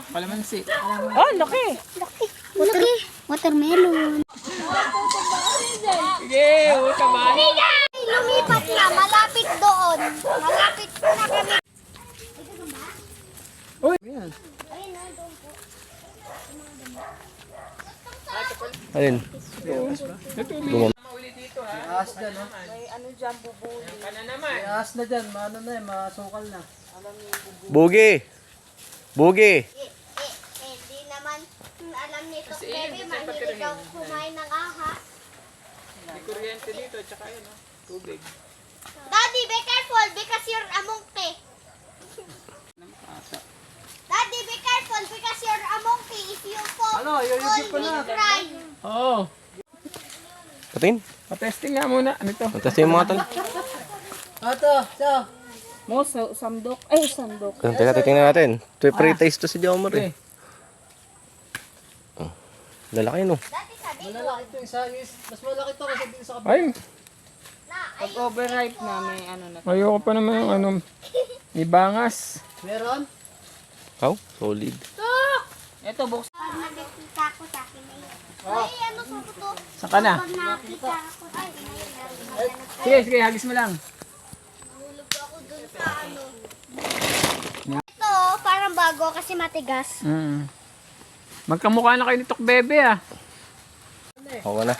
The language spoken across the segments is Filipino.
Kalamansi. Oh, laki. Laki. Watermelon. Sige, utaman. Lumipat na. Malapit doon. Malapit na kami. Uy. Ayan. Ayun. Ahas dyan, no? May ano dyan, bubuli. May ahas na dyan, maano na eh, masukal na. Bugi. Bugi. Hindi naman alam nito, baby. Mahilig daw kumain ng ahas. May kuryente dito, tsaka yun, tubig. Daddy, be careful because you're a monkey. Daddy, be careful because you're a monkey. If you fall, Ano, yuyugip ko na. cry. Oo. Patingin. Pa-testing nga muna. Ano to? Testing mo nga tol. Ato, siya. Mo, sandok. Ay, sandok. Teka, titingnan natin. Pre-taste to si Jomar eh. Oh. Lalaki no. Daddy, sabi ko, Malalaki ito, isa is, mas malaki ito kasi dito sa kabila. Ay, Pag overripe na, may ano na. ayoko pa naman yung ano. May bangas. Meron? Oh, solid. Ito, buksan. pag nakikita ko sa akin na yun. Ay, ano sa ko to? Saan ka na? Pag nakikita ko, ay, Sige, sige, hagis mo lang. nahulog ako dun sa ano. Ito, parang bago kasi matigas. Magkamukha na kayo ni Tok Bebe ah. Oo na.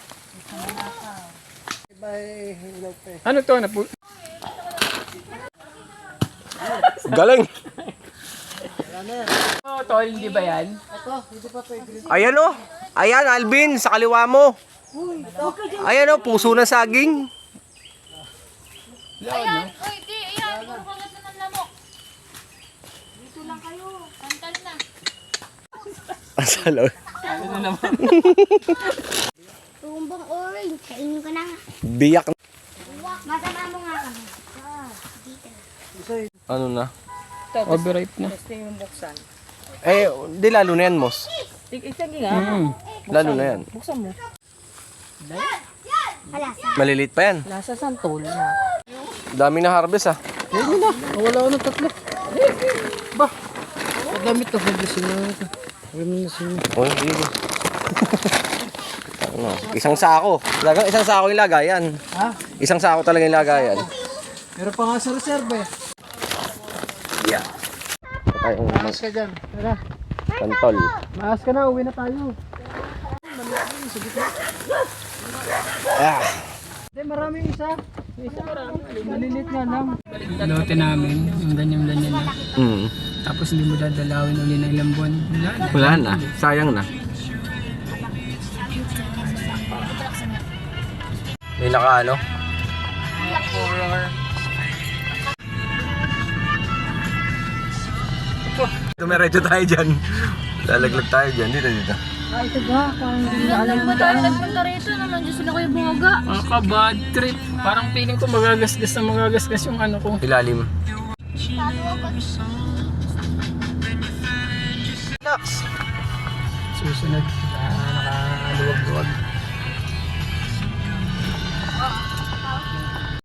May hilaw pa eh. Ano to? Galing. Oh, tol, hindi ba yan? Ito, hindi pa pwede. Ayan oh. Ayan, Alvin, sa kaliwa mo. Ayan oh, puso ng saging. Ayan, Uy, di, ayan, puro kagat na ng lamok. Dito lang kayo, kantal na. Asalo. ano na naman? Tumbang orange, kainin ko na nga. Biyak. Masama mo nga kami. Dito. Ano na? Overripe na. Gusto yung buksan. Eh, di lalo na yan, Mos. Isang nga. Lalo na yan. Buksan mo. Hala, Maliliit pa yan. Nasa santol na. Dami na harvest ah. Wala ko ng tatlo. Ba? Madami ito, hablisin na ito. Hablisin na. Oh, sige. Ano, isang sako. Talagang isang sako yung lagayan. Ha? Isang sako talaga yung lagayan. Meron pa nga sa reserve eh. Yeah. Tayong Maas ka dyan. Tara. pantol. Maas ka na, uwi na tayo. Ah. Hindi, maraming isa. Isa marami. Malilit nga lang. Lote namin, yung ganyan-ganyan na. Tapos hindi mo dadalawin uli ng ilang buwan. Wala na. Sayang na. May naka ano? Tumiretso tayo dyan. Lalaglag tayo dyan. Dito. Ah, ito ba? Parang hindi na alam mo daan. nagpunta rito na nandiyo sila kuya bumaga. Bad trip. Parang feeling ko magagasgas yung ano ko. Ilalim. Susunod, nakaluwag-luwag.